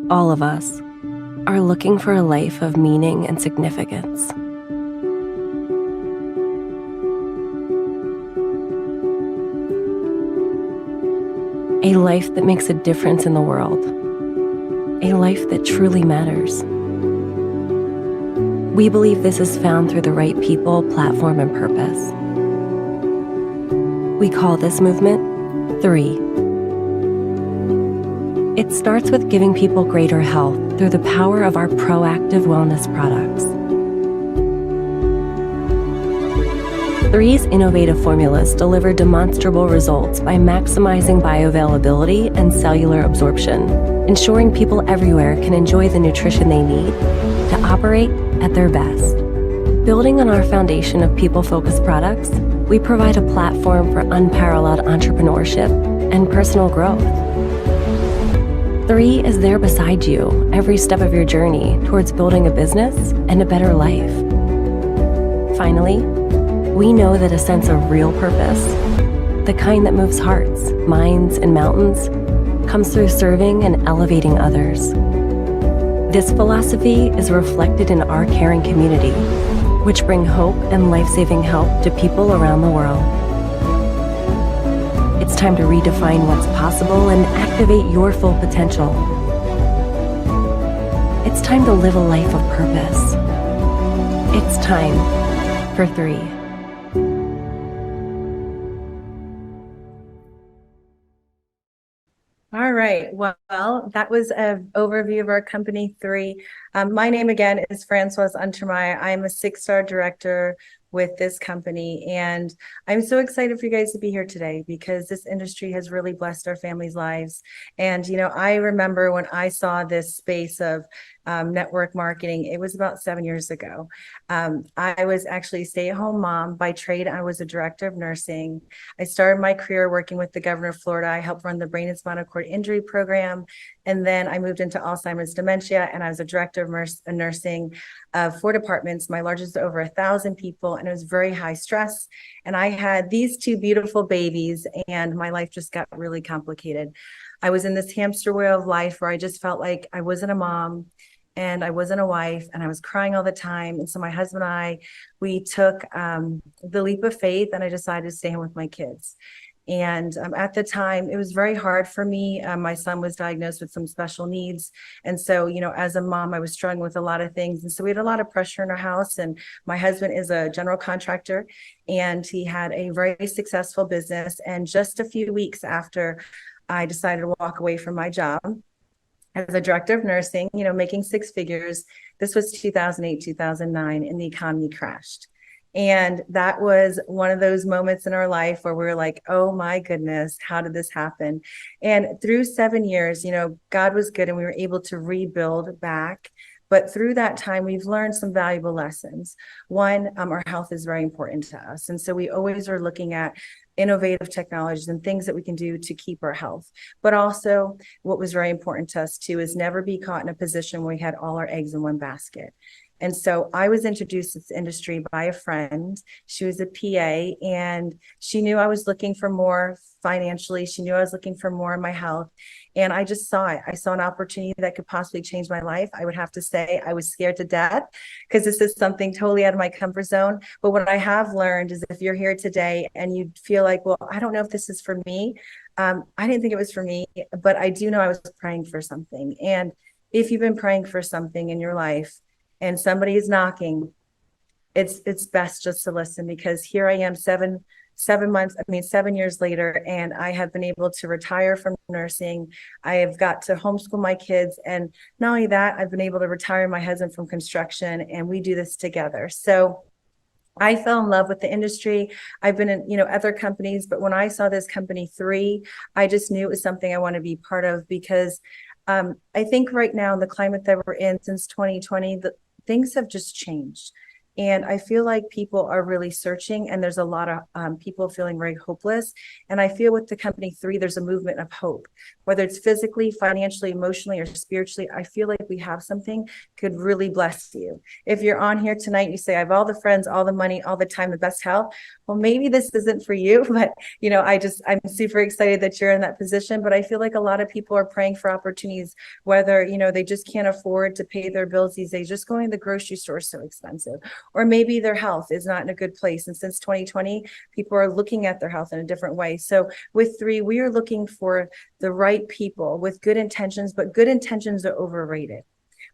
All of us are looking for a life of meaning and significance. A life that makes a difference in the world. A life that truly matters. We believe this is found through the right people, platform, and purpose. We call this movement 3. It starts with giving people greater health through the power of our proactive wellness products. 3's innovative formulas deliver demonstrable results by maximizing bioavailability and cellular absorption, ensuring people everywhere can enjoy the nutrition they need to operate at their best. Building on our foundation of people-focused products, we provide a platform for unparalleled entrepreneurship and personal growth. 3 is there beside you every step of your journey towards building a business and a better life. Finally, we know that a sense of real purpose, the kind that moves hearts, minds, and mountains, comes through serving and elevating others. This philosophy is reflected in our caring community, which bring hope and life-saving help to people around the world. It's time to redefine what's possible and activate your full potential. It's time to live a life of purpose. It's time for 3. All right. Well, that was an overview of our company 3. My name again is Francoise Untermeyer. I'm a 6-star director with this company, and I'm so excited for you guys to be here today because this industry has really blessed our families' lives. And I remember when I saw this space of network marketing, it was about 7 years ago. I was actually a stay-at-home mom by trade. I was a director of nursing. I started my career working with the governor of Florida. I helped run the brain and spinal cord injury program, and then I moved into Alzheimer's dementia, and I was a director of nursing of 4 departments. My largest over 1,000 people, and it was very high stress. And I had these 2 beautiful babies, and my life just got really complicated. I was in this hamster wheel of life where I just felt like I wasn't a mom and I wasn't a wife, and I was crying all the time. And so my husband and I, we took the leap of faith, and I decided to stay home with my kids. And at the time, it was very hard for me. My son was diagnosed with some special needs. And so, as a mom, I was struggling with a lot of things. And so we had a lot of pressure in our house. And my husband is a general contractor, and he had a very successful business. And just a few weeks after I decided to walk away from my job as a director of nursing, making 6 figures, this was 2008, 2009, and the economy crashed. And that was one of those moments in our life where we were like, oh my goodness, how did this happen? And through 7 years, God was good and we were able to rebuild back. But through that time, we've learned some valuable lessons. One, our health is very important to us. And so we always are looking at innovative technologies and things that we can do to keep our health. But also what was very important to us too is never be caught in a position where we had all our eggs in one basket. And so I was introduced to this industry by a friend. She was a PA, and she knew I was looking for more financially. She knew I was looking for more in my health. And I just saw it. I saw an opportunity that could possibly change my life. I would have to say I was scared to death because this is something totally out of my comfort zone. But what I have learned is if you're here today and you feel like, well, I don't know if this is for me. I didn't think it was for me, but I do know I was praying for something. And if you've been praying for something in your life, and somebody is knocking, it's best just to listen, because here I am 7 years later, and I have been able to retire from nursing. I have got to homeschool my kids. And not only that, I've been able to retire my husband from construction, and we do this together. So I fell in love with the industry. I've been in, other companies, but when I saw this company 3, I just knew it was something I want to be part of, because I think right now in the climate that we're in since 2020, things have just changed. And I feel like people are really searching, and there's a lot of people feeling very hopeless. And I feel with the company 3, there's a movement of hope, whether it's physically, financially, emotionally, or spiritually. I feel like we have something could really bless you. If you're on here tonight, you say, I have all the friends, all the money, all the time, the best health. Well, maybe this isn't for you, but I'm super excited that you're in that position. But I feel like a lot of people are praying for opportunities, whether, they just can't afford to pay their bills these days, just going to the grocery store is so expensive, or maybe their health is not in a good place. And since 2020, people are looking at their health in a different way. So with 3, we are looking for the right people with good intentions, but good intentions are overrated.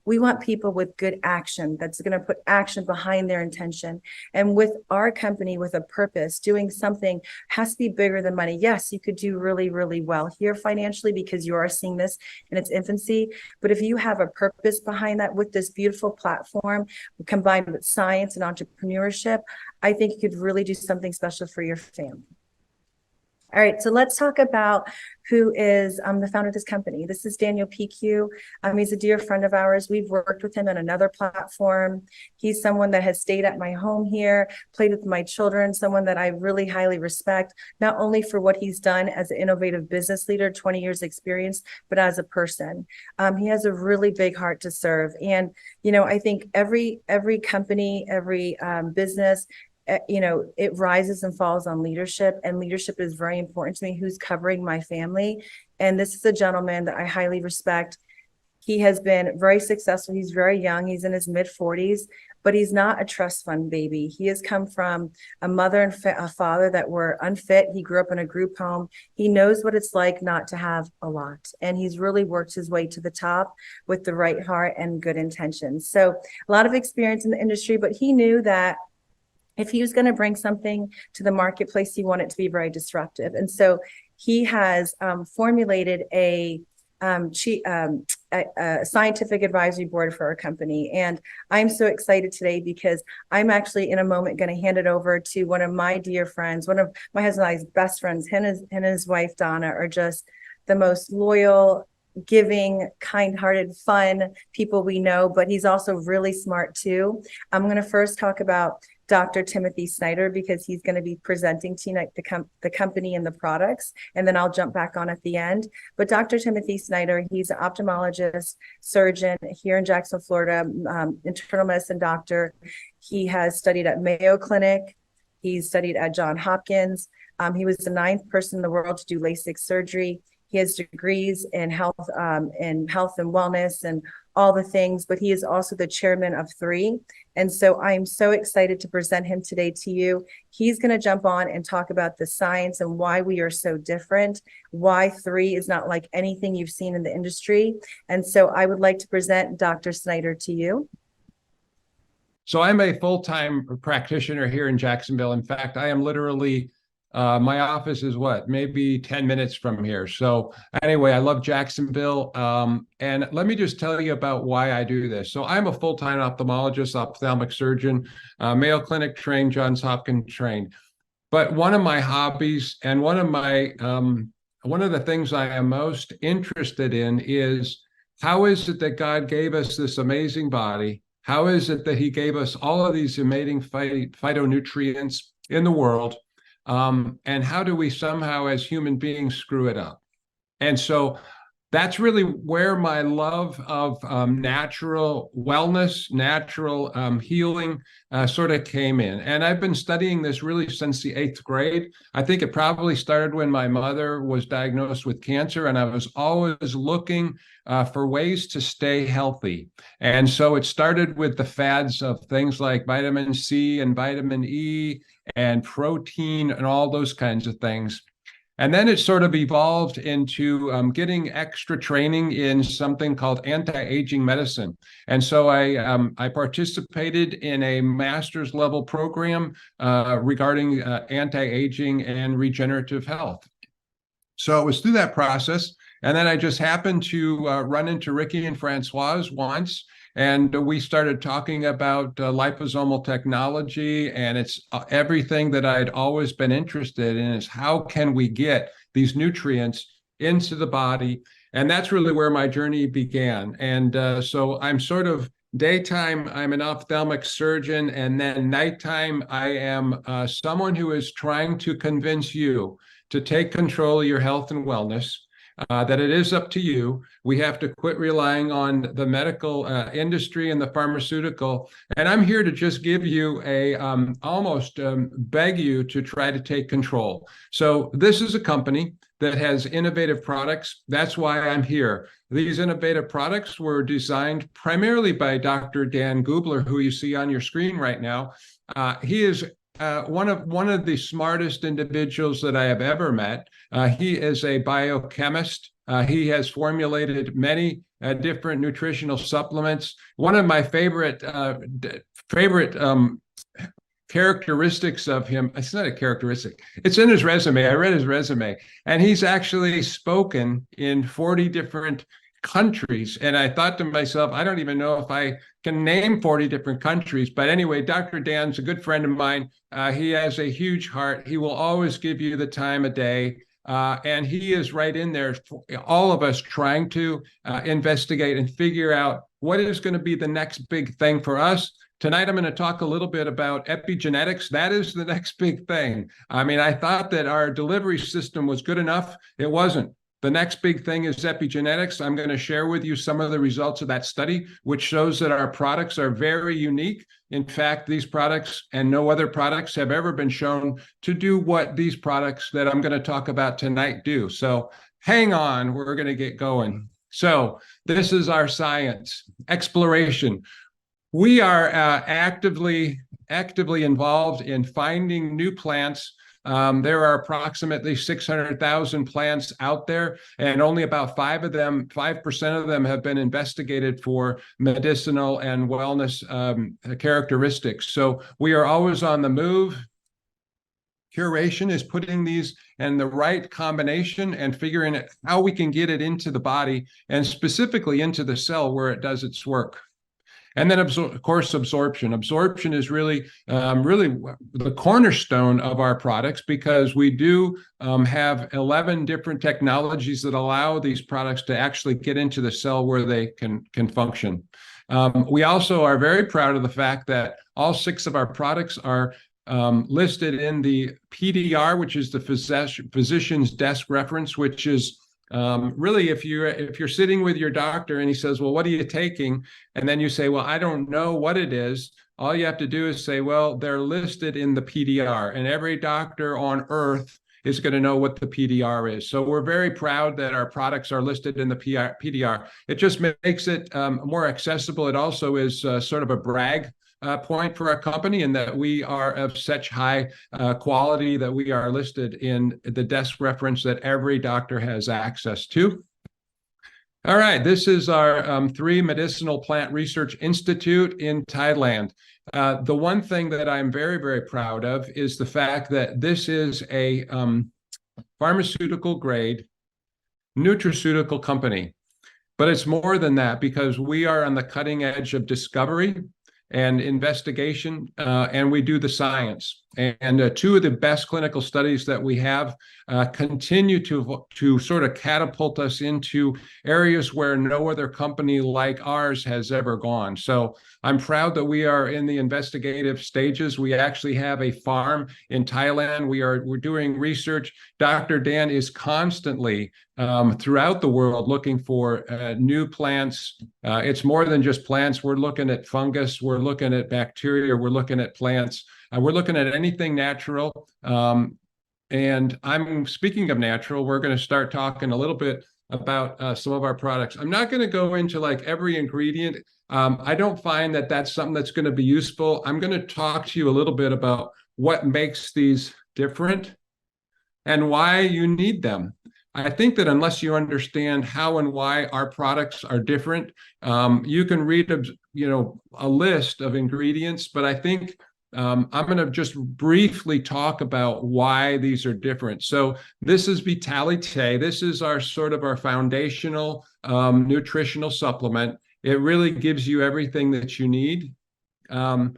We want people with good action that's going to put action behind their intention. And with our company, with a purpose, doing something has to be bigger than money. Yes, you could do really, really well here financially because you are seeing this in its infancy. But if you have a purpose behind that with this beautiful platform combined with science and entrepreneurship, I think you could really do something special for your family. All right, so let's talk about who is the founder of this company. This is Daniel PQ. He's a dear friend of ours. We've worked with him on another platform. He's someone that has stayed at my home here, played with my children, someone that I really highly respect, not only for what he's done as an innovative business leader, 20 years experience, but as a person. He has a really big heart to serve. And, I think every company, every business, it rises and falls on leadership, and leadership is very important to me. Who's covering my family? And this is a gentleman that I highly respect. He has been very successful. He's very young. He's in his mid 40s, but he's not a trust fund baby. He has come from a mother and a father that were unfit. He grew up in a group home. He knows what it's like not to have a lot. And he's really worked his way to the top with the right heart and good intentions. So a lot of experience in the industry, but he knew that if he was going to bring something to the marketplace, he wanted it to be very disruptive. And so he has formulated a scientific advisory board for our company. And I'm so excited today because I'm actually in a moment going to hand it over to one of my dear friends, one of my husband and I's best friends. Him and his wife, Donna, are just the most loyal, giving, kind-hearted, fun people we know, but he's also really smart too. I'm going to first talk about Dr. Timothy Schneider because he's going to be presenting tonight the company and the products, and then I'll jump back on at the end. But Dr. Timothy Schneider, he's an ophthalmologist, surgeon here in Jacksonville, Florida, internal medicine doctor. He has studied at Mayo Clinic. He's studied at Johns Hopkins. He was the 9th person in the world to do LASIK surgery. He has degrees in health and wellness and all the things, but he is also the chairman of 3. And so I'm so excited to present him today to you. He's going to jump on and talk about the science and why we are so different, why 3 is not like anything you've seen in the industry. And so I would like to present Dr. Schneider to you. So I'm a full-time practitioner here in Jacksonville. In fact, I am literally my office is maybe 10 minutes from here. So anyway, I love Jacksonville. And let me just tell you about why I do this. So I'm a full-time ophthalmologist, ophthalmic surgeon, Mayo Clinic trained, Johns Hopkins trained. But one of my hobbies and one of the things I am most interested in is how is it that God gave us this amazing body? How is it that he gave us all of these amazing phytonutrients in the world? And how do we somehow as human beings screw it up? And so that's really where my love of natural wellness, natural healing sort of came in. And I've been studying this really since the 8th grade. I think it probably started when my mother was diagnosed with cancer, and I was always looking for ways to stay healthy. And so it started with the fads of things like vitamin C and vitamin E and protein and all those kinds of things. And then it sort of evolved into getting extra training in something called anti-aging medicine. And so I participated in a master's level program regarding anti-aging and regenerative health. So it was through that process. And then I just happened to run into Ricky and Francoise once, and we started talking about liposomal technology, and it's everything that I'd always been interested in is how can we get these nutrients into the body? And that's really where my journey began. And so I'm sort of Daytime, I'm an ophthalmic surgeon, and then nighttime, I am someone who is trying to convince you to take control of your health and wellness, that it is up to you. We have to quit relying on the medical industry and the pharmaceutical. And I'm here to just give you almost beg you to try to take control. So this is a company that has innovative products. That's why I'm here. These innovative products were designed primarily by Dr. Dan Gubler, who you see on your screen right now. He is one of the smartest individuals that I have ever met. He is a biochemist. He has formulated many different nutritional supplements. One of my favorite characteristics of him, it's not a characteristic, it's in his resume. I read his resume, and he's actually spoken in 40 different countries. And I thought to myself, I don't even know if I can name 40 different countries. But anyway, Dr. Dan's a good friend of mine. He has a huge heart. He will always give you the time of day. And he is right in there, all of us trying to investigate and figure out what is going to be the next big thing for us. Tonight, I'm going to talk a little bit about epigenetics. That is the next big thing. I mean, I thought that our delivery system was good enough. It wasn't. The next big thing is epigenetics. I'm going to share with you some of the results of that study, which shows that our products are very unique. In fact, these products and no other products have ever been shown to do what these products that I'm going to talk about tonight do. So hang on, we're going to get going. So this is our science, exploration. We are actively involved in finding new plants. There are approximately 600,000 plants out there, and only about 5% of them have been investigated for medicinal and wellness characteristics. So we are always on the move. Curation is putting these in the right combination and figuring out how we can get it into the body and specifically into the cell where it does its work. And then, of course, absorption. Absorption is really the cornerstone of our products, because we do have 11 different technologies that allow these products to actually get into the cell where they can function. We also are very proud of the fact that all 6 of our products are listed in the PDR, which is the physician's desk reference, which is really, if you're sitting with your doctor and he says, well, what are you taking? And then you say, well, I don't know what it is. All you have to do is say, well, they're listed in the PDR, and every doctor on earth is going to know what the PDR is. So we're very proud that our products are listed in the PDR. It just makes it more accessible. It also is sort of a brag point for our company, in that we are of such high quality that we are listed in the desk reference that every doctor has access to. All right, this is our 3 Medicinal Plant Research Institute in Thailand. The one thing that I'm very, very proud of is the fact that this is a pharmaceutical grade nutraceutical company. But it's more than that, because we are on the cutting edge of discovery and investigation, and we do the science. And 2 of the best clinical studies that we have continue to sort of catapult us into areas where no other company like ours has ever gone. So I'm proud that we are in the investigative stages. We actually have a farm in Thailand. We're doing research. Dr. Dan is constantly throughout the world looking for new plants. It's more than just plants. We're looking at fungus. We're looking at bacteria. We're looking at plants. We're looking at anything natural. And I'm speaking of natural, we're going to start talking a little bit about some of our products. I'm not going to go into like every ingredient. I don't find that that's something that's going to be useful. I'm going to talk to you a little bit about what makes these different and why you need them. I think that unless you understand how and why our products are different, you can read, a list of ingredients, but I think I'm going to just briefly talk about why these are different. So this is Vitalite. This is our sort of our foundational nutritional supplement. It really gives you everything that you need. And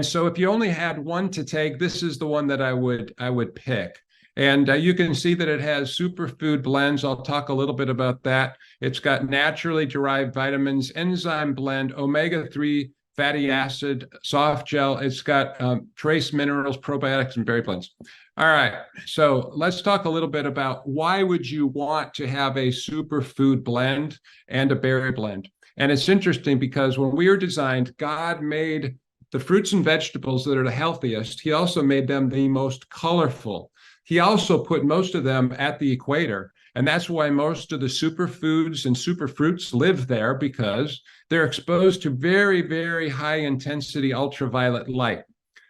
so if you only had one to take, this is the one that I would pick. And you can see that it has superfood blends. I'll talk a little bit about that. It's got naturally derived vitamins, enzyme blend, omega-3 fatty acid, soft gel. It's got trace minerals, probiotics, and berry blends. All right, so let's talk a little bit about why would you want to have a superfood blend and a berry blend. And it's interesting because when we were designed, God made the fruits and vegetables that are the healthiest. He also made them the most colorful. He also put most of them at the equator. And that's why most of the superfoods and superfruits live there, because they're exposed to very, very high intensity ultraviolet light.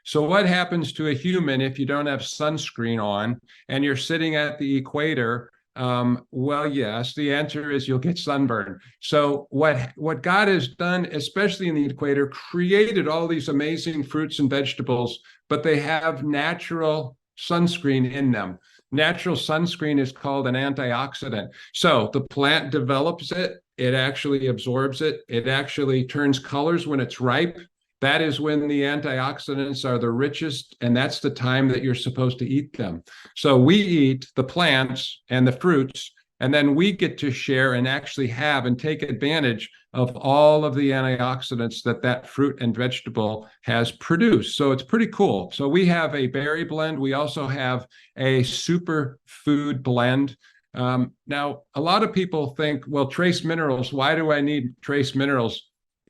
So what happens to a human if you don't have sunscreen on and you're sitting at the equator? Well, yes, the answer is you'll get sunburn. So what God has done, especially in the equator, created all these amazing fruits and vegetables, but they have natural sunscreen in them. Natural sunscreen is called an antioxidant. So the plant develops it, it actually absorbs it, it actually turns colors when it's ripe. That is when the antioxidants are the richest, and that's the time that you're supposed to eat them. So we eat the plants and the fruits, and then we get to share and actually have and take advantage of all of the antioxidants that that fruit and vegetable has produced. So it's pretty cool. So we have a berry blend. We also have a superfood blend. Now, a lot of people think, well, trace minerals, why do I need trace minerals?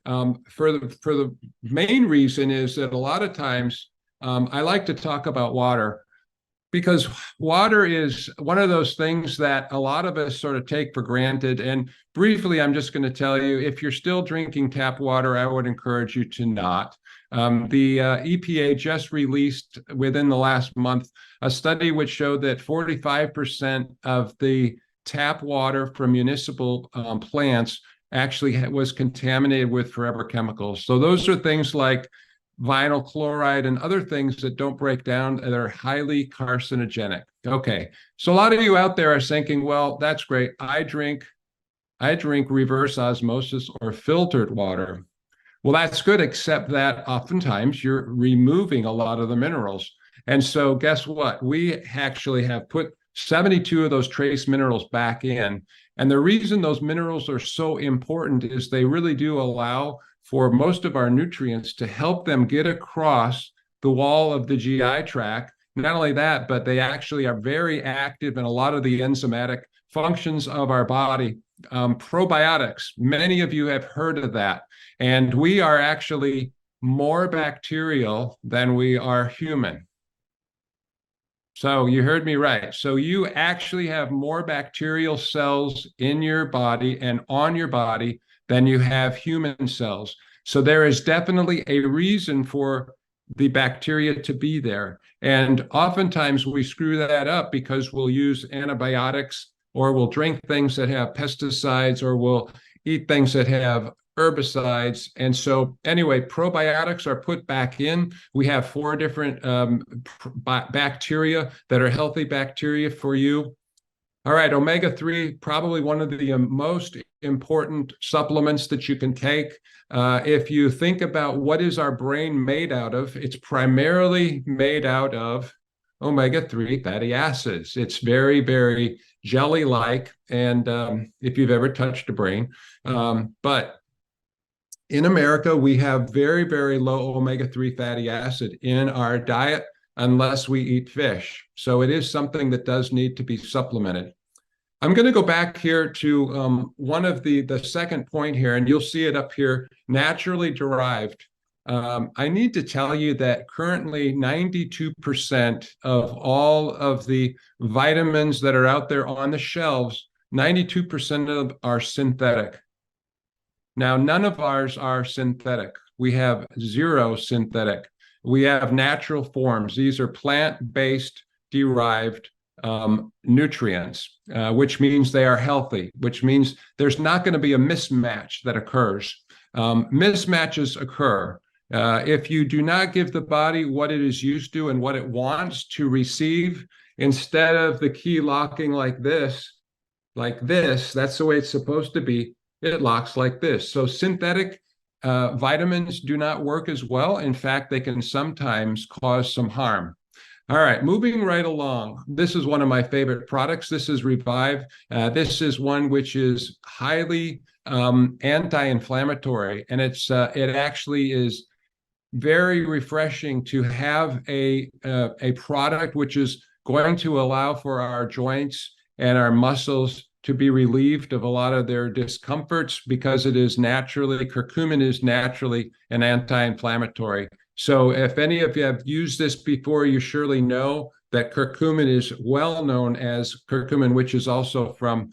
For the main reason is that a lot of times I like to talk about water, because water is one of those things that a lot of us sort of take for granted. And briefly, I'm just going to tell you, if you're still drinking tap water, I would encourage you to not. The EPA just released within the last month a study which showed that 45% of the tap water from municipal plants actually was contaminated with forever chemicals. So those are things like vinyl chloride and other things that don't break down that are highly carcinogenic. Okay, so a lot of you out there are thinking, well, that's great. I drink reverse osmosis or filtered water. Well, that's good, except that oftentimes you're removing a lot of the minerals. And so guess what? We actually have put 72 of those trace minerals back in. And the reason those minerals are so important is they really do allow for most of our nutrients to help them get across the wall of the GI tract. Not only that, but they actually are very active in a lot of the enzymatic functions of our body. Probiotics, many of you have heard of that. And we are actually more bacterial than we are human. So you heard me right. So you actually have more bacterial cells in your body and on your body than you have human cells. So there is definitely a reason for the bacteria to be there. And oftentimes we screw that up because we'll use antibiotics, or we'll drink things that have pesticides, or we'll eat things that have herbicides. And so anyway, probiotics are put back in. We have 4 different bacteria that are healthy bacteria for you. All right, omega-3, probably one of the most important supplements that you can take. If you think about what is our brain made out of, it's primarily made out of omega-3 fatty acids. It's very, very jelly-like, and if you've ever touched a brain. But in America, we have very, very low omega-3 fatty acid in our diet unless we eat fish. So it is something that does need to be supplemented. I'm going to go back here to one of the second point here, and you'll see it up here, naturally derived. I need to tell you that currently 92% of all of the vitamins that are out there on the shelves, 92% of are synthetic. Now, none of ours are synthetic. We have 0 synthetic. We have natural forms. These are plant-based derived nutrients, which means they are healthy, which means there's not going to be a mismatch that occurs. Mismatches occur. If you do not give the body what it is used to and what it wants to receive, instead of the key locking like this, that's the way it's supposed to be, it locks like this. So synthetic vitamins do not work as well. In fact, they can sometimes cause some harm. All right, moving right along. This is one of my favorite products. This is Revive. This is one which is highly anti-inflammatory, and it actually is very refreshing to have a product which is going to allow for our joints and our muscles to be relieved of a lot of their discomforts, because curcumin is naturally an anti-inflammatory. So if any of you have used this before, you surely know that curcumin is well known as curcumin, which is also from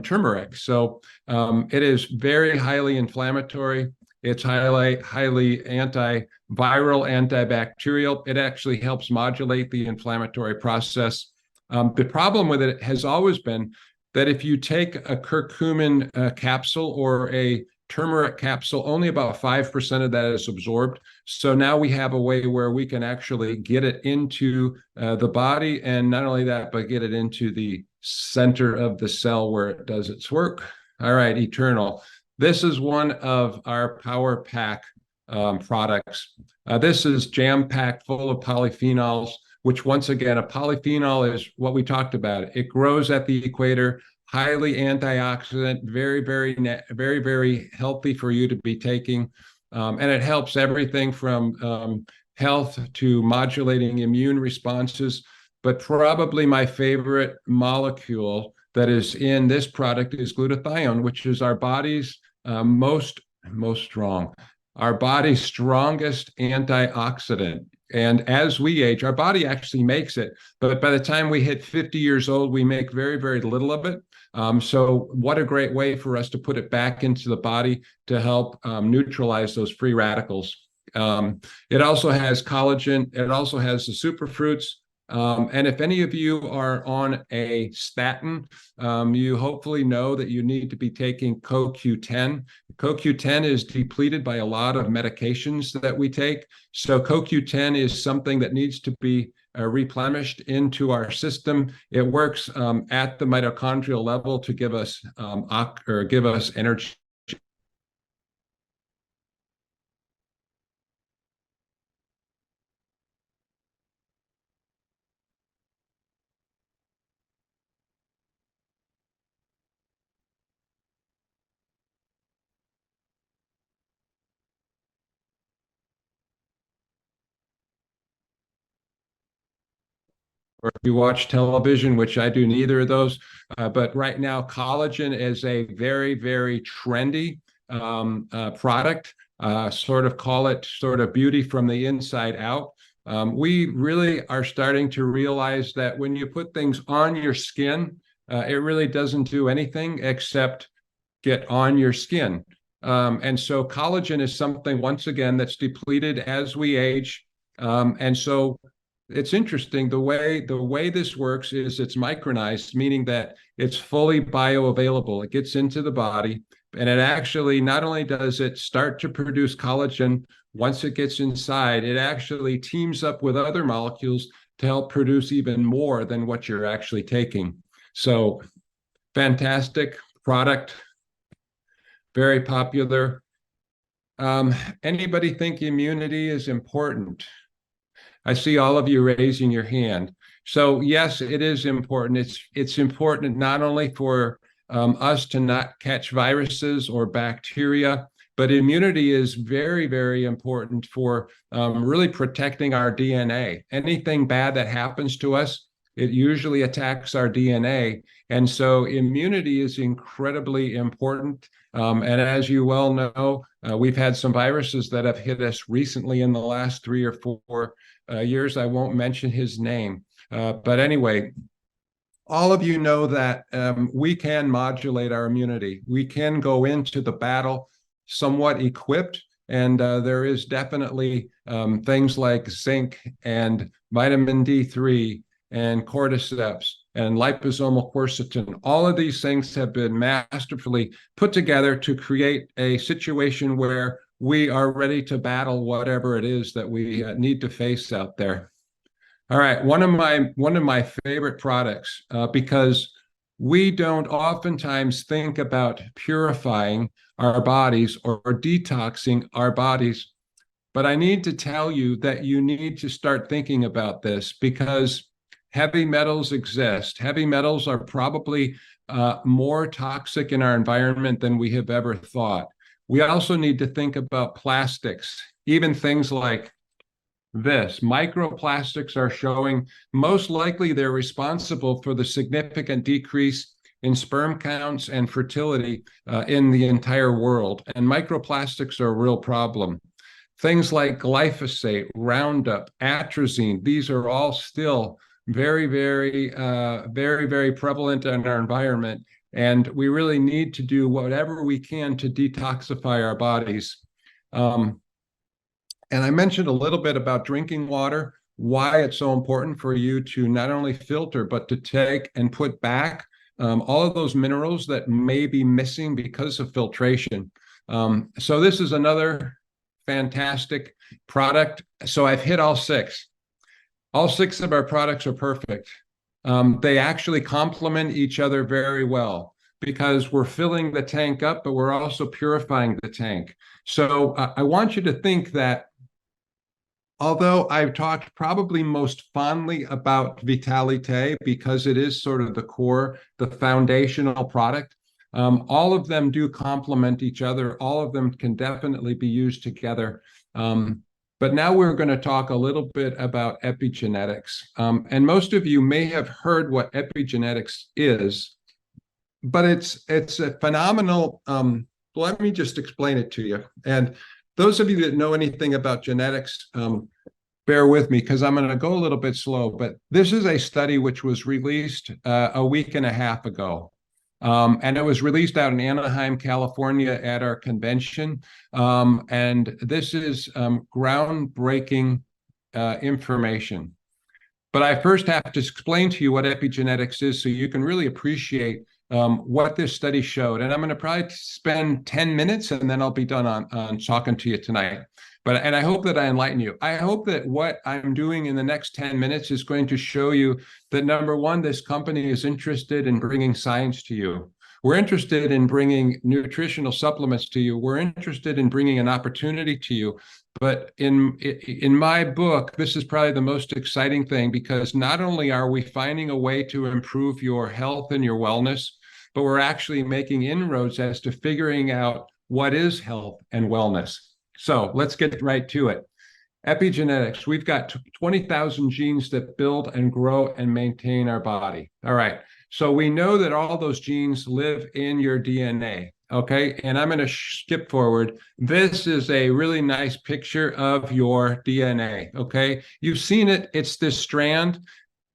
turmeric. So it is very highly inflammatory. It's highly antiviral, antibacterial. It actually helps modulate the inflammatory process. The problem with it has always been that if you take a curcumin capsule or a turmeric capsule, only about 5% of that is absorbed. So now we have a way where we can actually get it into the body, and not only that, but get it into the center of the cell where it does its work. All right, Eternal. This is one of our Power Pack products. This is jam-packed full of polyphenols, which once again, a polyphenol is what we talked about. It grows at the equator, highly antioxidant, very, very healthy for you to be taking. And it helps everything from health to modulating immune responses. But probably my favorite molecule that is in this product is glutathione, which is our body's our body's strongest antioxidant. And as we age, our body actually makes it, but by the time we hit 50 years old, we make very, very little of it. So what a great way for us to put it back into the body to help neutralize those free radicals. It also has collagen. It also has the superfruits. And if any of you are on a statin, you hopefully know that you need to be taking CoQ10. CoQ10 is depleted by a lot of medications that we take. So CoQ10 is something that needs to be replenished into our system. It works at the mitochondrial level to give us energy. Or if you watch television, which I do neither of those. But right now, collagen is a very, very trendy product. Sort of call it sort of beauty from the inside out. We really are starting to realize that when you put things on your skin, it really doesn't do anything except get on your skin. And so collagen is something, once again, that's depleted as we age. And so it's interesting, the way this works is it's micronized, meaning that it's fully bioavailable. It gets into the body, and it actually not only does it start to produce collagen, once it gets inside, it actually teams up with other molecules to help produce even more than what you're actually taking. So fantastic product, very popular. Anybody think immunity is important? I see all of you raising your hand. So yes, it is important. It's important not only for us to not catch viruses or bacteria, but immunity is very, very important for really protecting our DNA. Anything bad that happens to us, it usually attacks our DNA. And so immunity is incredibly important. And as you well know, we've had some viruses that have hit us recently in the last 3 or 4 years. I won't mention his name. But anyway, all of you know that we can modulate our immunity. We can go into the battle somewhat equipped. And there is definitely things like zinc and vitamin D3 and cordyceps and liposomal quercetin. All of these things have been masterfully put together to create a situation where we are ready to battle whatever it is that we need to face out there. All right, one of my favorite products, because we don't oftentimes think about purifying our bodies or detoxing our bodies. But I need to tell you that you need to start thinking about this because heavy metals exist. Heavy metals are probably more toxic in our environment than we have ever thought. We also need to think about plastics, even things like this. Microplastics are showing most likely they're responsible for the significant decrease in sperm counts and fertility in the entire world. And microplastics are a real problem. Things like glyphosate, Roundup, atrazine, these are all still very, very prevalent in our environment. And we really need to do whatever we can to detoxify our bodies. And I mentioned a little bit about drinking water, why it's so important for you to not only filter, but to take and put back all of those minerals that may be missing because of filtration. So this is another fantastic product. So I've hit all six. All six of our products are perfect. They actually complement each other very well because we're filling the tank up, but we're also purifying the tank. So I want you to think that although I've talked probably most fondly about Vitalite because it is sort of the core, the foundational product, all of them do complement each other. All of them can definitely be used together. But now we're going to talk a little bit about epigenetics. And most of you may have heard what epigenetics is, but it's a phenomenal, let me just explain it to you. And those of you that know anything about genetics, bear with me because I'm going to go a little bit slow, but this is a study which was released a week and a half ago. And it was released out in Anaheim, California at our convention. And this is groundbreaking information. But I first have to explain to you what epigenetics is so you can really appreciate what this study showed. And I'm going to probably spend 10 minutes and then I'll be done on talking to you tonight. And I hope that I enlighten you. I hope that what I'm doing in the next 10 minutes is going to show you that, number one, this company is interested in bringing science to you. We're interested in bringing nutritional supplements to you. We're interested in bringing an opportunity to you. But in my book, this is probably the most exciting thing because not only are we finding a way to improve your health and your wellness, but we're actually making inroads as to figuring out what is health and wellness. So let's get right to it. Epigenetics, we've got 20,000 genes that build and grow and maintain our body. All right. So we know that all those genes live in your DNA. Okay. And I'm going to skip forward. This is a really nice picture of your DNA. Okay. You've seen it. It's this strand.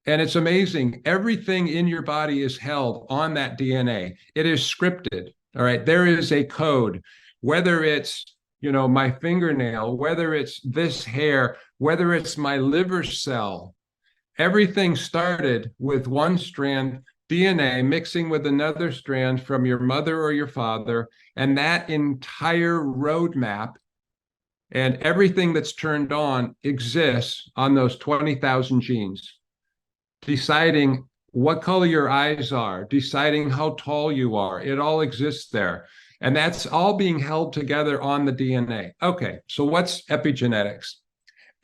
And it's amazing. Everything in your body is held on that DNA. It is scripted. All right. There is a code, whether it's my fingernail, whether it's this hair, whether it's my liver cell, everything started with one strand DNA mixing with another strand from your mother or your father, and that entire roadmap and everything that's turned on exists on those 20,000 genes, deciding what color your eyes are, deciding how tall you are. It all exists there. And that's all being held together on the DNA. Okay, so what's epigenetics?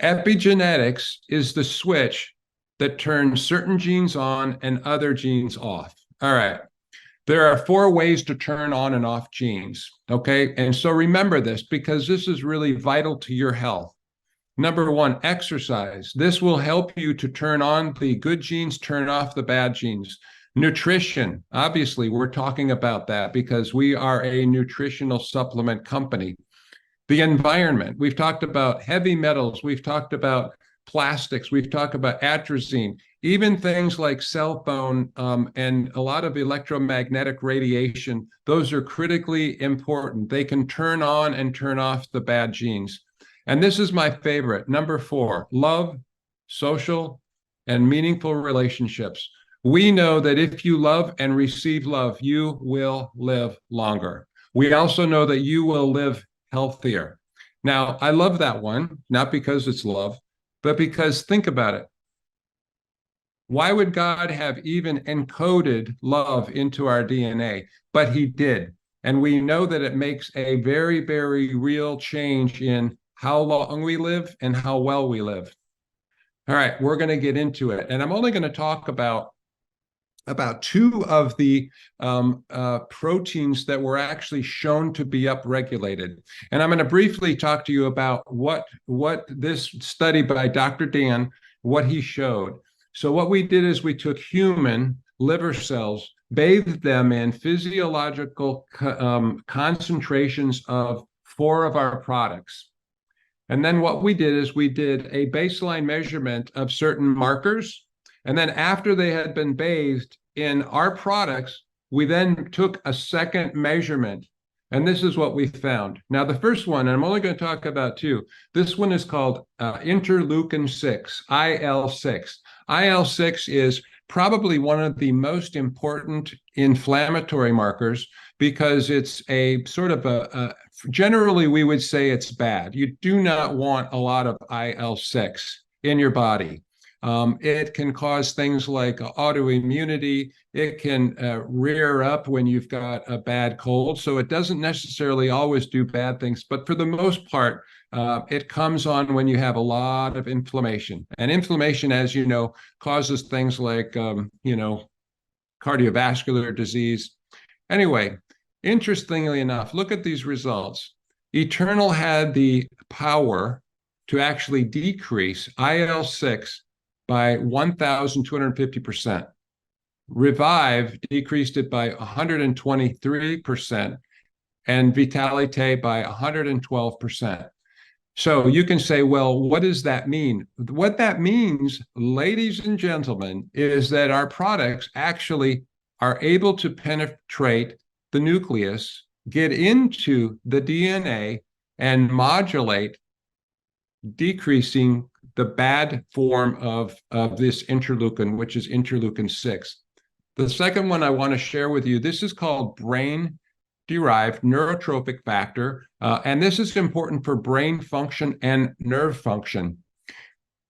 Epigenetics is the switch that turns certain genes on and other genes off. All right. There are 4 ways to turn on and off genes. Okay. And so remember this because this is really vital to your health. Number 1, exercise. This will help you to turn on the good genes, turn off the bad genes. Nutrition, obviously, we're talking about that because we are a nutritional supplement company. The environment, we've talked about heavy metals, we've talked about plastics, we've talked about atrazine, even things like cell phone and a lot of electromagnetic radiation. Those are critically important. They can turn on and turn off the bad genes. And this is my favorite, number 4, love, social, and meaningful relationships. We know that if you love and receive love, you will live longer. We also know that you will live healthier. Now, I love that one, not because it's love, but because think about it. Why would God have even encoded love into our DNA? But he did. And we know that it makes a very, very real change in how long we live and how well we live. All right, we're going to get into it. And I'm only going to talk about two of the proteins that were actually shown to be upregulated. And I'm going to briefly talk to you about what this study by Dr. Dan, what he showed. So what we did is we took human liver cells, bathed them in physiological concentrations of 4 of our products. And then what we did is we did a baseline measurement of certain markers. And then after they had been bathed in our products, we then took a second measurement. And this is what we found. Now, the first one, and I'm only going to talk about 2. This one is called interleukin-6, IL-6. IL-6 is probably one of the most important inflammatory markers because it's a sort of generally we would say it's bad. You do not want a lot of IL-6 in your body. It can cause things like autoimmunity. It can rear up when you've got a bad cold. So it doesn't necessarily always do bad things, but for the most part, it comes on when you have a lot of inflammation. And inflammation, as you know, causes things like, cardiovascular disease. Anyway, interestingly enough, look at these results. Eternal had the power to actually decrease IL-6 by 1,250%. Revive decreased it by 123%, and Vitalite by 112%. So you can say, well, what does that mean? What that means, ladies and gentlemen, is that our products actually are able to penetrate the nucleus, get into the DNA, and modulate, decreasing the bad form of this interleukin, which is interleukin-6. The second one I want to share with you, this is called brain-derived neurotrophic factor, and this is important for brain function and nerve function.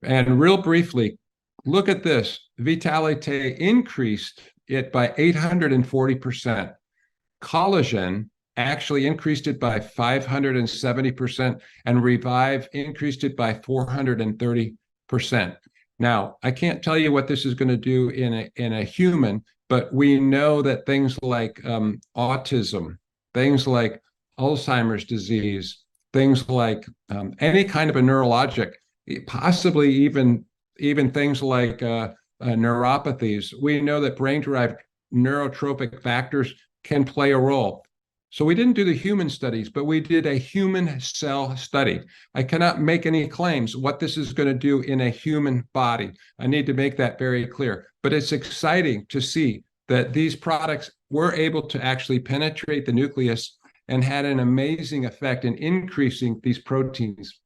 And real briefly, look at this. Vitalite increased it by 840%. Collagen actually increased it by 570%, and Revive increased it by 430%. Now, I can't tell you what this is going to do in a human, but we know that things like autism, things like Alzheimer's disease, things like any kind of a neurologic, possibly even things like neuropathies, we know that brain-derived neurotrophic factors can play a role. So we didn't do the human studies, but we did a human cell study. I cannot make any claims what this is going to do in a human body. I need to make that very clear. But it's exciting to see that these products were able to actually penetrate the nucleus and had an amazing effect in increasing these proteins.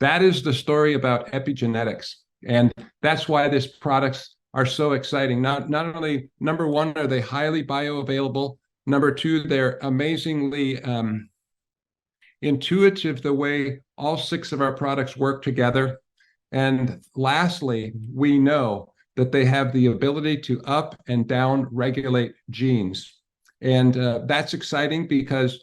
That is the story about epigenetics. And that's why these products are so exciting. Not only, number one, are they highly bioavailable, number two, they're amazingly intuitive the way all 6 of our products work together. And lastly, we know that they have the ability to up and down regulate genes. And that's exciting because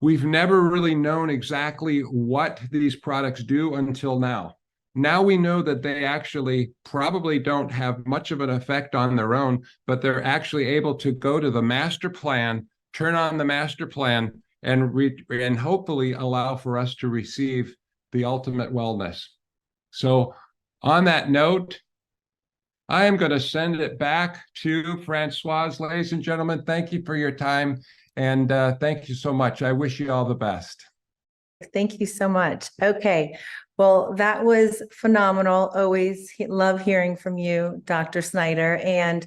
we've never really known exactly what these products do until now. Now we know that they actually probably don't have much of an effect on their own, but they're actually able to go to the master plan, turn on the master plan, and hopefully allow for us to receive the ultimate wellness. So on that note, I am going to send it back to Francoise. Ladies and gentlemen, thank you for your time, and thank you so much. I wish you all the best. Thank you so much. Okay. Well, that was phenomenal. Always love hearing from you, Dr. Schneider. And,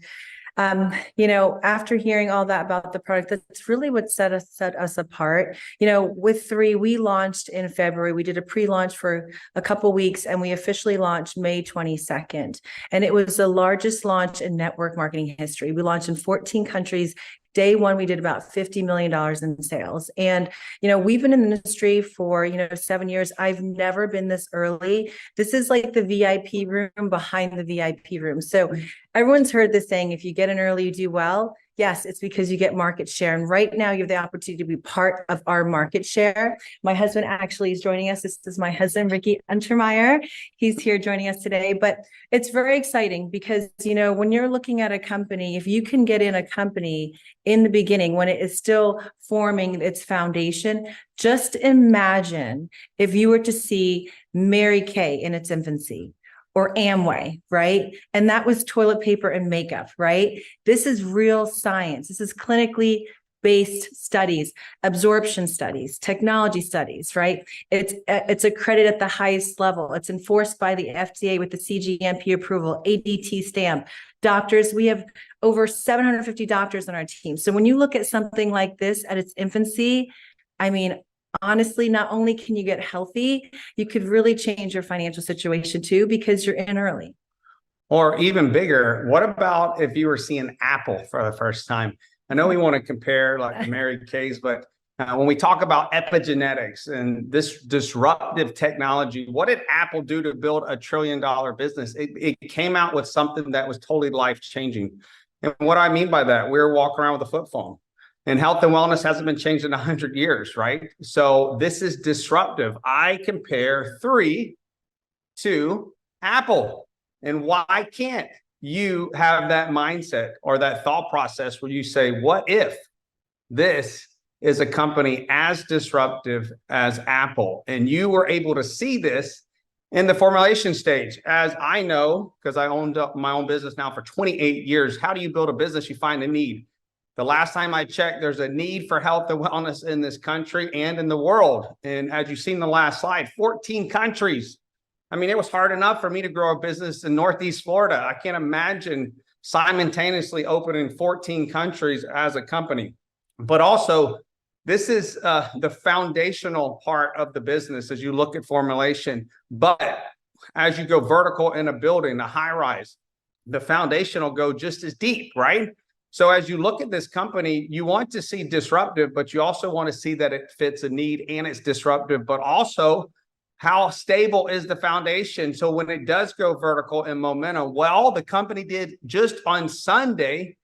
after hearing all that about the product, that's really what set us apart. With 3, we launched in February. We did a pre-launch for a couple weeks, and we officially launched May 22nd. And it was the largest launch in network marketing history. We launched in 14 countries. Day one, we did about $50 million in sales. And, we've been in the industry for, 7 years. I've never been this early. This is like the VIP room behind the VIP room. So everyone's heard this saying, if you get in early, you do well. Yes, it's because you get market share. And right now you have the opportunity to be part of our market share. My husband actually is joining us. This is my husband, Ricky Untermeyer. He's here joining us today. But it's very exciting because, you know, when you're looking at a company, if you can get in a company in the beginning, when it is still forming its foundation, just imagine if you were to see Mary Kay in its infancy, or Amway, right? And that was toilet paper and makeup, right? This is real science. This is clinically based studies, absorption studies, technology studies, right? It's accredited at the highest level. It's enforced by the FDA with the CGMP approval, ADT stamp. Doctors, we have over 750 doctors on our team. So when you look at something like this at its infancy, I mean, honestly, not only can you get healthy, you could really change your financial situation too, because you're in early. Or even bigger, what about if you were seeing Apple for the first time? I know we want to compare like the Mary Kay's, but when we talk about epigenetics and this disruptive technology, what did Apple do to build a $1 trillion business? It came out with something that was totally life-changing. And what I mean by that, we were walking around with a flip phone. And health and wellness hasn't been changed in 100 years, right? So this is disruptive. I compare 3 to Apple. And why can't you have that mindset or that thought process where you say, what if this is a company as disruptive as Apple? And you were able to see this in the formulation stage. As I know, because I owned up my own business now for 28 years, how do you build a business? You find a need. The last time I checked, there's a need for health and wellness in this country and in the world. And as you've seen in the last slide, 14 countries. I mean, it was hard enough for me to grow a business in Northeast Florida. I can't imagine simultaneously opening 14 countries as a company. But also, this is the foundational part of the business as you look at formulation. But as you go vertical in a building, a high rise, the foundation will go just as deep, right? So as you look at this company, you want to see disruptive, but you also want to see that it fits a need and it's disruptive, but also how stable is the foundation? So when it does go vertical in momentum, well, the company did just on Sunday,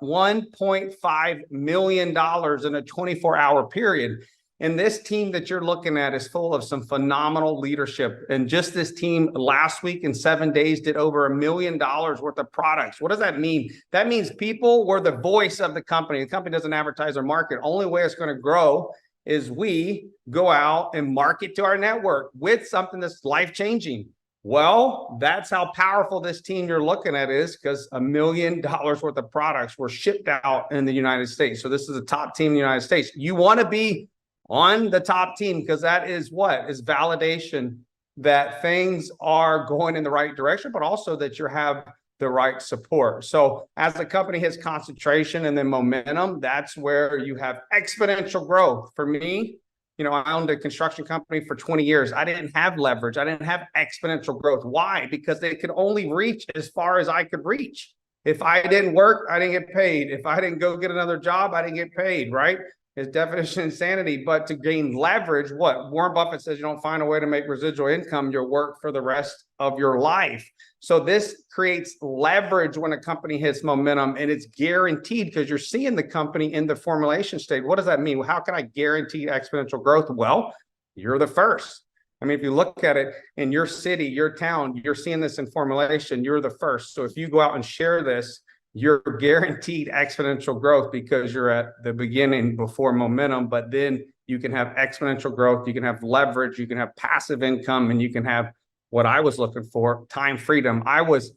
$1.5 million in a 24-hour period. And this team that you're looking at is full of some phenomenal leadership. And just this team last week in 7 days did over $1 million worth of products. What does that mean? That means people were the voice of the company. The company doesn't advertise or market. Only way it's going to grow is we go out and market to our network with something that's life-changing. Well, that's how powerful this team you're looking at is, because $1 million worth of products were shipped out in the United States. So this is a top team in the United States. You want to be on the top team because that is what is validation that things are going in the right direction, but also that you have the right support. So as the company hits concentration and then momentum, that's where you have exponential growth. For me, you know, I owned a construction company for 20 years. I didn't have leverage. I didn't have exponential growth. Why? Because they could only reach as far as I could reach. If I didn't work, I didn't get paid. If I didn't go get another job, I didn't get paid, right? It's definition of insanity. But to gain leverage, what Warren Buffett says, you don't find a way to make residual income, you'll work for the rest of your life. So this creates leverage when a company hits momentum, and it's guaranteed because you're seeing the company in the formulation stage. What does that mean? Well, how can I guarantee exponential growth? Well, you're the first. I mean, if you look at it in your city, your town, you're seeing this in formulation, you're the first. So if you go out and share this, you're guaranteed exponential growth because you're at the beginning before momentum, but then you can have exponential growth, you can have leverage, you can have passive income, and you can have what I was looking for, time freedom. I was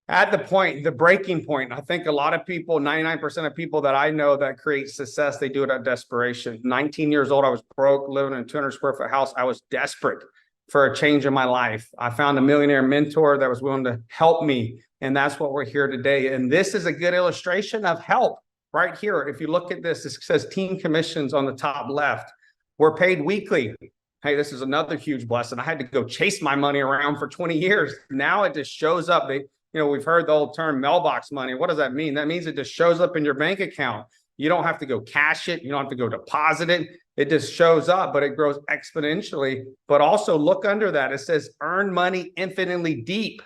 at the point, the breaking point. I think a lot of people, 99% of people that I know that create success, they do it out of desperation. 19 years old, I was broke, living in a 200 square foot house. I was desperate for a change in my life. I found a millionaire mentor that was willing to help me. And that's what we're here today. And this is a good illustration of help right here. If you look at this, it says team commissions on the top left. We're paid weekly. Hey, this is another huge blessing. I had to go chase my money around for 20 years. Now it just shows up. We've heard the old term mailbox money. What does that mean? That means it just shows up in your bank account. You don't have to go cash it. You don't have to go deposit it. It just shows up, but it grows exponentially. But also look under that. It says earn money infinitely deep.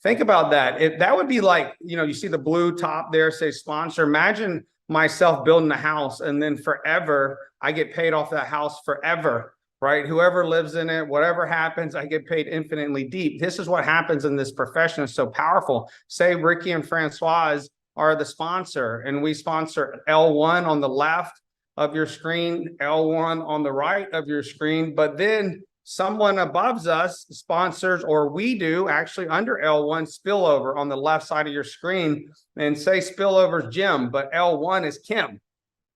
Think about that. If that would be like, you see the blue top there, say sponsor. Imagine myself building a house and then forever, I get paid off that house forever, right? Whoever lives in it, whatever happens, I get paid infinitely deep. This is what happens in this profession. It's so powerful. Say Ricky and Francoise are the sponsor, and we sponsor L1 on the left of your screen, L1 on the right of your screen, but then someone above us sponsors, or we do actually under L1 spillover on the left side of your screen, and say spillover is Jim, but L1 is Kim.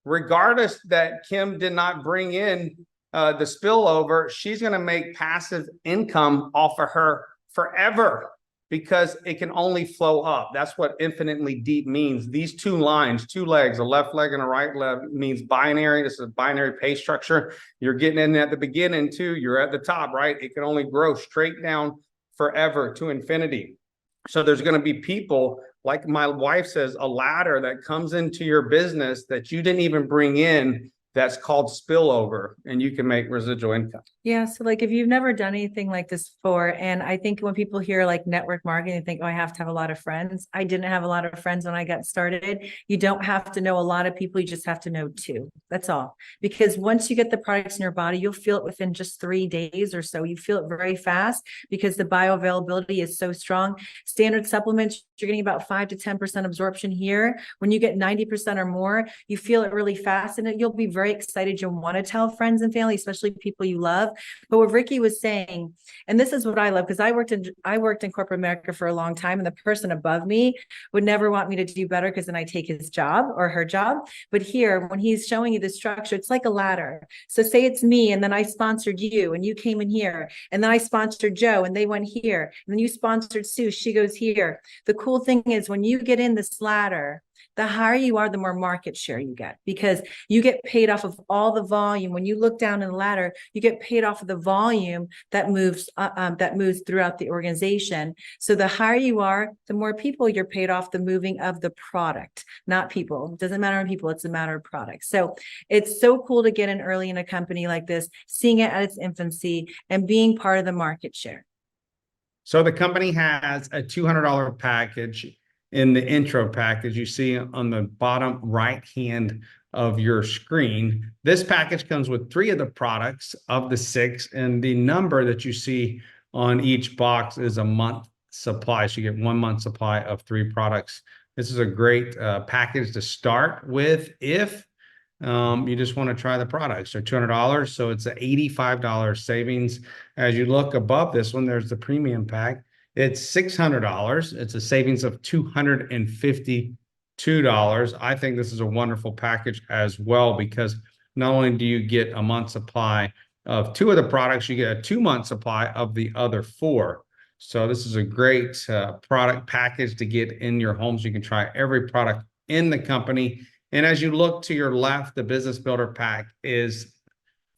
Regardless that Kim did not bring in the spillover, she's going to make passive income off of her forever, because it can only flow up. That's what infinitely deep means. These two lines, two legs, a left leg and a right leg, means binary. This is a binary pay structure. You're getting in at the beginning too. You're at the top, right? It can only grow straight down forever to infinity. So there's going to be people, like my wife says, a ladder that comes into your business that you didn't even bring in, that's called spillover, and you can make residual income. Yeah. So like if you've never done anything like this before, and I think when people hear like network marketing, they think, oh, I have to have a lot of friends. I didn't have a lot of friends when I got started. You don't have to know a lot of people. You just have to know two. That's all. Because once you get the products in your body, you'll feel it within just 3 days or so. You feel it very fast because the bioavailability is so strong. Standard supplements, you're getting about 5 to 10% absorption here. When you get 90% or more, you feel it really fast, and you'll be very excited. You'll want to tell friends and family, especially people you love. But what Ricky was saying, and this is what I love, because I worked in corporate America for a long time, and the person above me would never want me to do better, because then I take his job or her job. But here, when he's showing you the structure, it's like a ladder. So say it's me, and then I sponsored you, and you came in here, and then I sponsored Joe, and they went here, and then you sponsored Sue, she goes here. The cool thing is, when you get in this ladder, the higher you are, the more market share you get, because you get paid off of all the volume. When you look down in the ladder, you get paid off of the volume that moves throughout the organization. So the higher you are, the more people you're paid off the moving of the product, not people. It doesn't matter on people, it's a matter of products. So it's so cool to get in early in a company like this, seeing it at its infancy and being part of the market share. So the company has a $200 package in the intro package you see on the bottom right hand of your screen. This package comes with 3 of the products of the 6, and the number that you see on each box is a month supply. So you get 1 month supply of 3 products. This is a great package to start with if you just want to try the products. They're $200, so it's an $85 savings. As you look above this one, there's the premium pack. It's $600. It's a savings of $252. I think this is a wonderful package as well, because not only do you get a month supply of 2 of the products, you get a 2-month supply of the other 4. So this is a great product package to get in your homes. You can try every product in the company. And as you look to your left, the Business Builder Pack is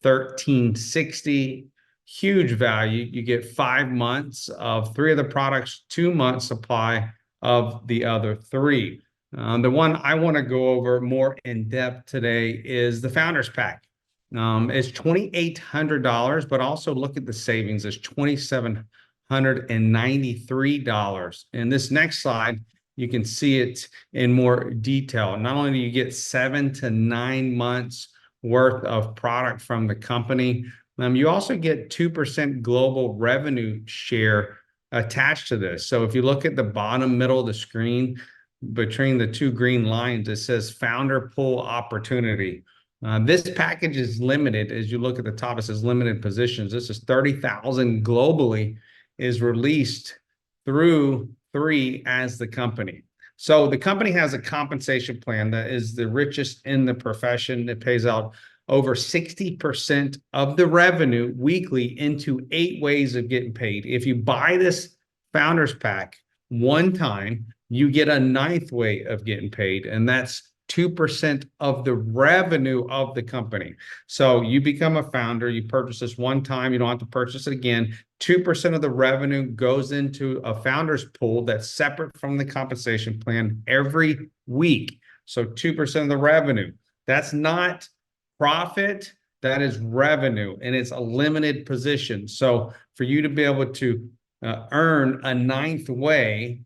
$13.60. Huge value. You get 5 months of 3 of the products, 2 months supply of the other 3. The one I want to go over more in depth today is the Founders Pack. It's $2,800, but also look at the savings. It's $2,793. In this next slide, you can see it in more detail. Not only do you get 7 to 9 months worth of product from the company, you also get 2% global revenue share attached to this. So if you look at the bottom middle of the screen, between the 2 green lines, it says Founder Pool Opportunity. This package is limited. As you look at the top, it says limited positions. This is 30,000 globally, is released through 3 as the company. So the company has a compensation plan that is the richest in the profession. It pays out over 60% of the revenue weekly into 8 ways of getting paid. If you buy this Founders Pack one time, you get a 9th way of getting paid, and that's 2% of the revenue of the company. So you become a founder, you purchase this one time, you don't have to purchase it again. 2% of the revenue goes into a founder's pool that's separate from the compensation plan every week. So 2% of the revenue. That's not profit, that is revenue, and it's a limited position. So for you to be able to earn a ninth way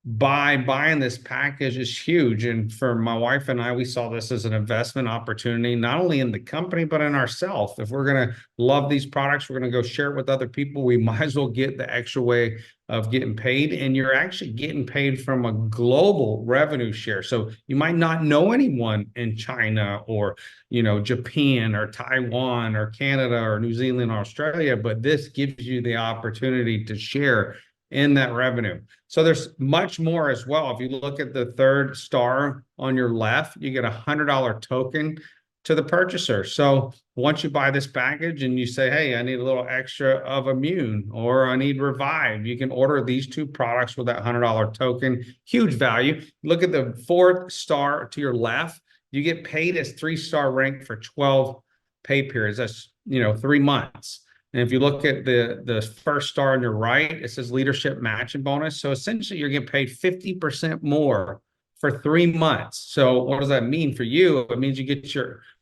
by buying this package is huge. And for my wife and I, we saw this as an investment opportunity, not only in the company, but in ourselves. If we're going to love these products, we're going to go share it with other people, we might as well get the extra way of getting paid. And you're actually getting paid from a global revenue share. So you might not know anyone in China or, Japan or Taiwan or Canada or New Zealand or Australia, but this gives you the opportunity to share in that revenue. So there's much more as well. If you look at the third star on your left, you get $100 token to the purchaser. So once you buy this package and you say, hey, I need a little extra of Immune or I need Revive, you can order these two products with that $100 token. Huge value. Look at the fourth star to your left. You get paid as 3-star rank for 12 pay periods. That's 3 months. And if you look at the first star on your right, it says leadership matching bonus. So essentially you're getting paid 50% more for 3 months. So what does that mean for you? It means you get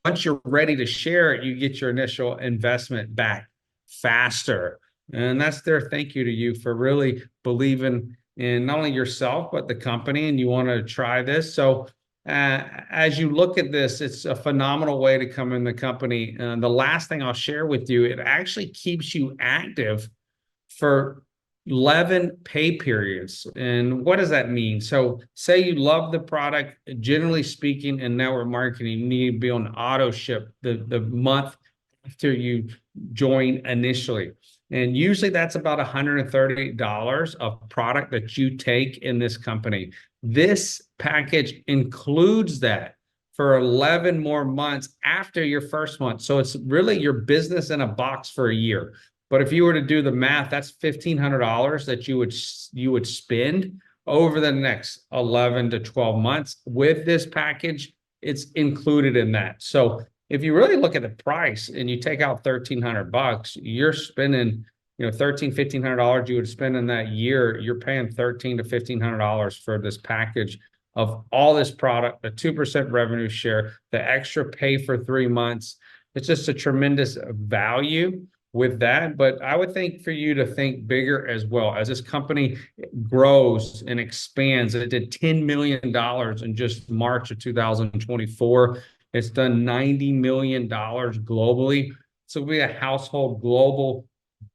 once you're ready to share it, you get your initial investment back faster. And that's their thank you to you for really believing in not only yourself, but the company, and you want to try this. So as you look at this, it's a phenomenal way to come in the company. And the last thing I'll share with you, it actually keeps you active for 11 pay periods. And what does that mean? So say you love the product, generally speaking, in network marketing, you need to be on auto ship the month after you join initially. And usually that's about $130 of product that you take in this company. This package includes that for 11 more months after your first month. So it's really your business in a box for a year. But if you were to do the math, that's $1,500 that you would spend over the next 11 to 12 months. With this package, it's included in that. So if you really look at the price and you take out $1,300, you're spending, $1,500 you would spend in that year. You're paying $1,300 to $1,500 for this package of all this product, the 2% revenue share, the extra pay for 3 months. It's just a tremendous value with that. But I would think for you to think bigger as well. As this company grows and expands, it did $10 million in just March of 2024. It's done $90 million globally. So we're a household global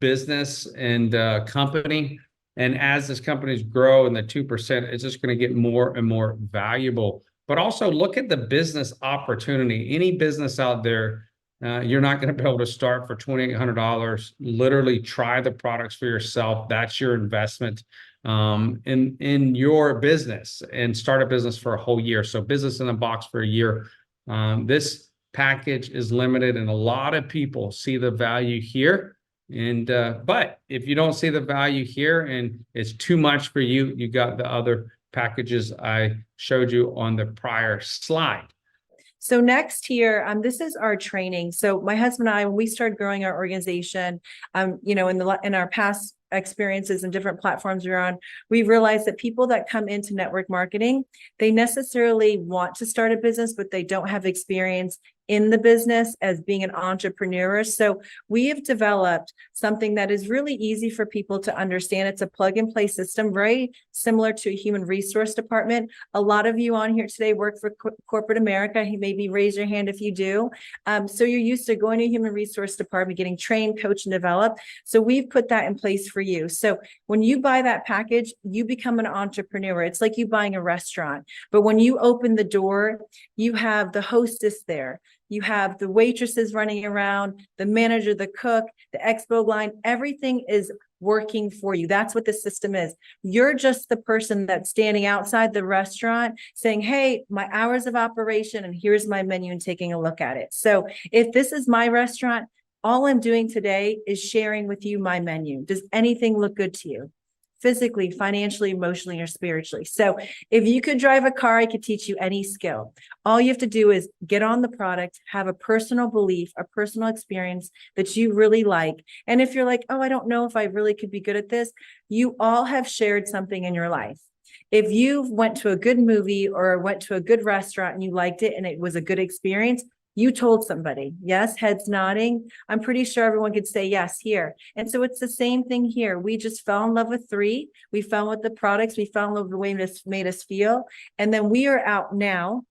business and company. And as this companies grow and the 2%, it's just going to get more and more valuable. But also look at the business opportunity. Any business out there, you're not going to be able to start for $2,800. Literally try the products for yourself. That's your investment in your business, and start a business for a whole year. So business in a box for a year. This package is limited, and a lot of people see the value here. And but if you don't see the value here and it's too much for you, you got the other packages I showed you on the prior slide. So next here, this is our training. So my husband and I, when we started growing our organization, in our past experiences and different platforms we're on, we realized that people that come into network marketing, they necessarily want to start a business, but they don't have experience in the business as being an entrepreneur. So we have developed something that is really easy for people to understand. It's a plug and play system, very similar to a human resource department. A lot of you on here today work for corporate America. Maybe raise your hand if you do. So you're used to going to a human resource department, getting trained, coached, and developed. So we've put that in place for you. So when you buy that package, you become an entrepreneur. It's like you buying a restaurant. But when you open the door, you have the hostess there. You have the waitresses running around, the manager, the cook, the expo line, everything is working for you. That's what the system is. You're just the person that's standing outside the restaurant saying, hey, my hours of operation, and here's my menu, and taking a look at it. So if this is my restaurant, all I'm doing today is sharing with you my menu. Does anything look good to you? Physically, financially, emotionally, or spiritually. So if you could drive a car, I could teach you any skill. All you have to do is get on the product, have a personal belief, a personal experience that you really like. And if you're like, oh, I don't know if I really could be good at this, you all have shared something in your life. If you went to a good movie or went to a good restaurant and you liked it and it was a good experience, You told somebody, yes, heads nodding. I'm pretty sure everyone could say yes here. And so it's the same thing here. We just fell in love with three. We fell in love with the products. We fell in love with the way it made us feel. And then we are out now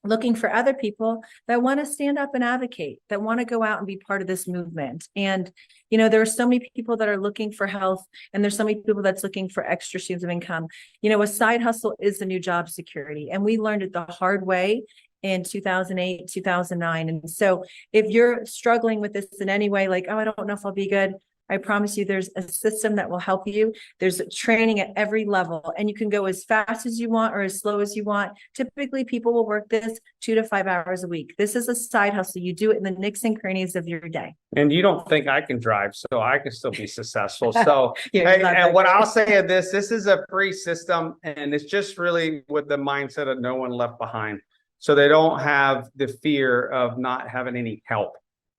looking for other people that want to stand up and advocate, that want to go out and be part of this movement. And, you know, there are so many people that are looking for health, and there's so many people that's looking for extra streams of income. You know, a side hustle is the new job security. And we learned it the hard way in 2008, 2009. And so if you're struggling with this in any way, like, oh, I don't know if I'll be good, I promise you there's a system that will help you. There's training at every level, and you can go as fast as you want or as slow as you want. Typically, people will work this 2 to 5 hours a week. This is a side hustle. You do it in the nooks and crannies of your day. And you don't think I can drive, so I can still be successful. So, Yeah, hey, and what I'll say of this is a free system, and it's just really with the mindset of no one left behind. So they don't have the fear of not having any help.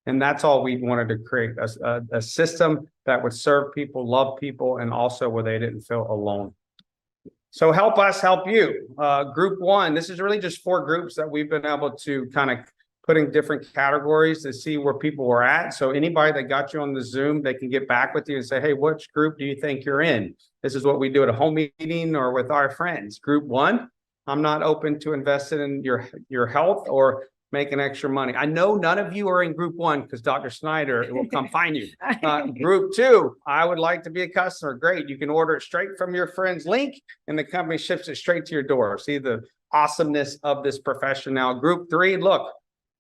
And that's all we wanted to create, a system that would serve people, love people, and also where they didn't feel alone. So help us help you. Group one, this is really just 4 groups that we've been able to kind of put in different categories to see where people were at. So anybody that got you on the Zoom, they can get back with you and say, hey, which group do you think you're in? This is what we do at a home meeting or with our friends. Group one, I'm not open to investing in your health or making extra money. I know none of you are in group one because Dr. Schneider will come find you. Group two, I would like to be a customer. Great. You can order it straight from your friend's link and the company ships it straight to your door. See the awesomeness of this profession now. Group three, look,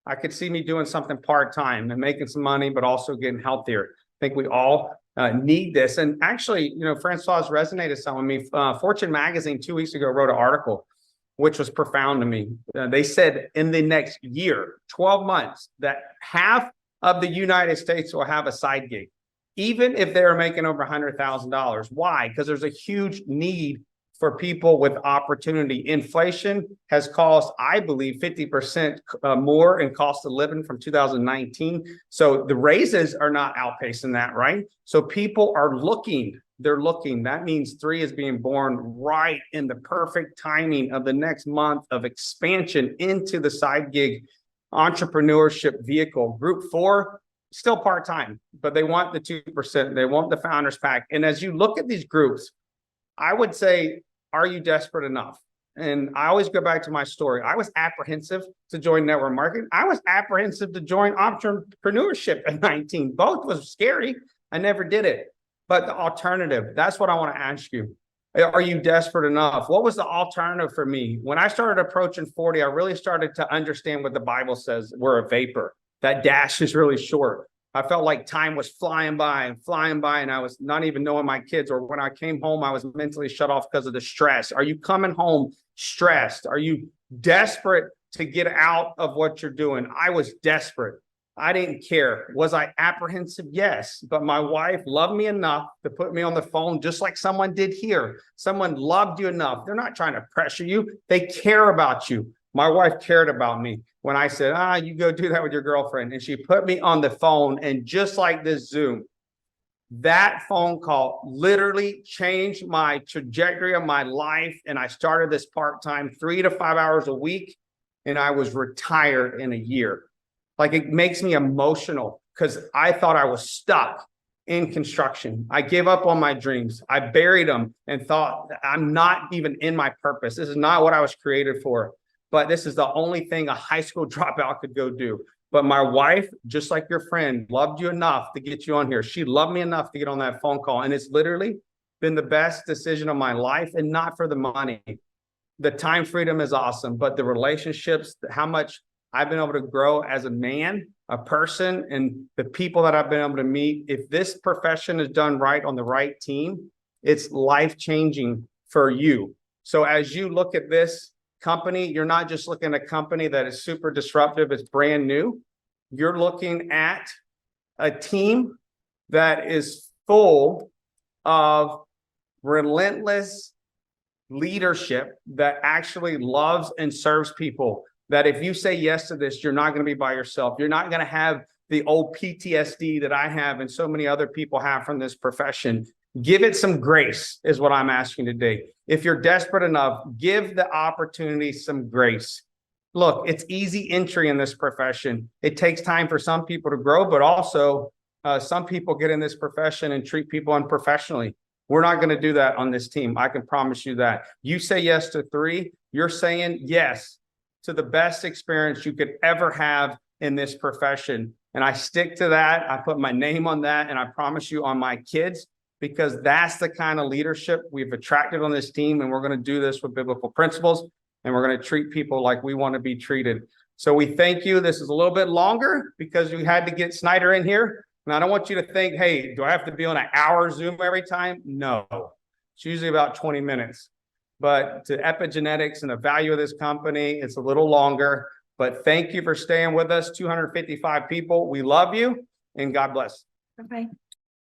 I could see me doing something part-time and making some money, but also getting healthier. I think we all need this. And actually, you know, Francoise resonated some with me. Fortune magazine 2 weeks ago wrote an article which was profound to me. They said in the next year, 12 months, that half of the United States will have a side gig, even if they're making over $100,000. Why? Because there's a huge need for people with opportunity. Inflation has caused, I believe, 50% more in cost of living from 2019. So the raises are not outpacing that, right? So people are looking. They're looking. That means 3 is being born right in the perfect timing of the next month of expansion into the side gig entrepreneurship vehicle. Group 4, still part-time, but they want the 2%. They want the founders pack. And as you look at these groups, I would say, are you desperate enough? And I always go back to my story. I was apprehensive to join network marketing. I was apprehensive to join entrepreneurship at 19. Both was scary. I never did it. But the alternative, that's what I want to ask you. Are you desperate enough? What was the alternative for me? When I started approaching 40, I really started to understand what the Bible says. We're a vapor. That dash is really short. I felt like time was flying by, and I was not even knowing my kids. Or when I came home, I was mentally shut off because of the stress. Are you coming home stressed? Are you desperate to get out of what you're doing? I was desperate. I didn't care. Was I apprehensive? Yes. But my wife loved me enough to put me on the phone, just like someone did here. Someone loved you enough. They're not trying to pressure you. They care about you. My wife cared about me when I said, you go do that with your girlfriend. And she put me on the phone. And just like this Zoom, that phone call literally changed my trajectory of my life. And I started this part-time 3 to 5 hours a week. And I was retired in a year. Like, it makes me emotional because I thought I was stuck in construction. I gave up on my dreams. I buried them and thought I'm not even in my purpose. This is not what I was created for. But this is the only thing a high school dropout could go do. But my wife, just like your friend, loved you enough to get you on here. She loved me enough to get on that phone call. And it's literally been the best decision of my life, and not for the money. The time freedom is awesome, but the relationships, how much I've been able to grow as a man, a person, and the people that I've been able to meet. If this profession is done right on the right team, it's life-changing for you. So as you look at this company, you're not just looking at a company that is super disruptive, it's brand new. You're looking at a team that is full of relentless leadership that actually loves and serves people. That if you say yes to this, you're not going to be by yourself. You're not going to have the old PTSD that I have and so many other people have from this profession. Give it some grace is what I'm asking today. If you're desperate enough, give the opportunity some grace. look, it's easy entry in this profession. It takes time for some people to grow, but also some people get in this profession and treat people unprofessionally. We're not going to do that on this team. I can promise you that. You say yes to 3, you're saying yes to the best experience you could ever have in this profession. And I stick to that. I put my name on that, and I promise you on my kids, because that's the kind of leadership we've attracted on this team. And we're going to do this with biblical principles, and we're going to treat people like we want to be treated. So we thank you. This is a little bit longer because we had to get Schneider in here. And I don't want you to think, hey, do I have to be on an hour Zoom every time? No, it's usually about 20 minutes. But to epigenetics and the value of this company, it's a little longer. But thank you for staying with us, 255 people. We love you, and God bless. Bye-bye.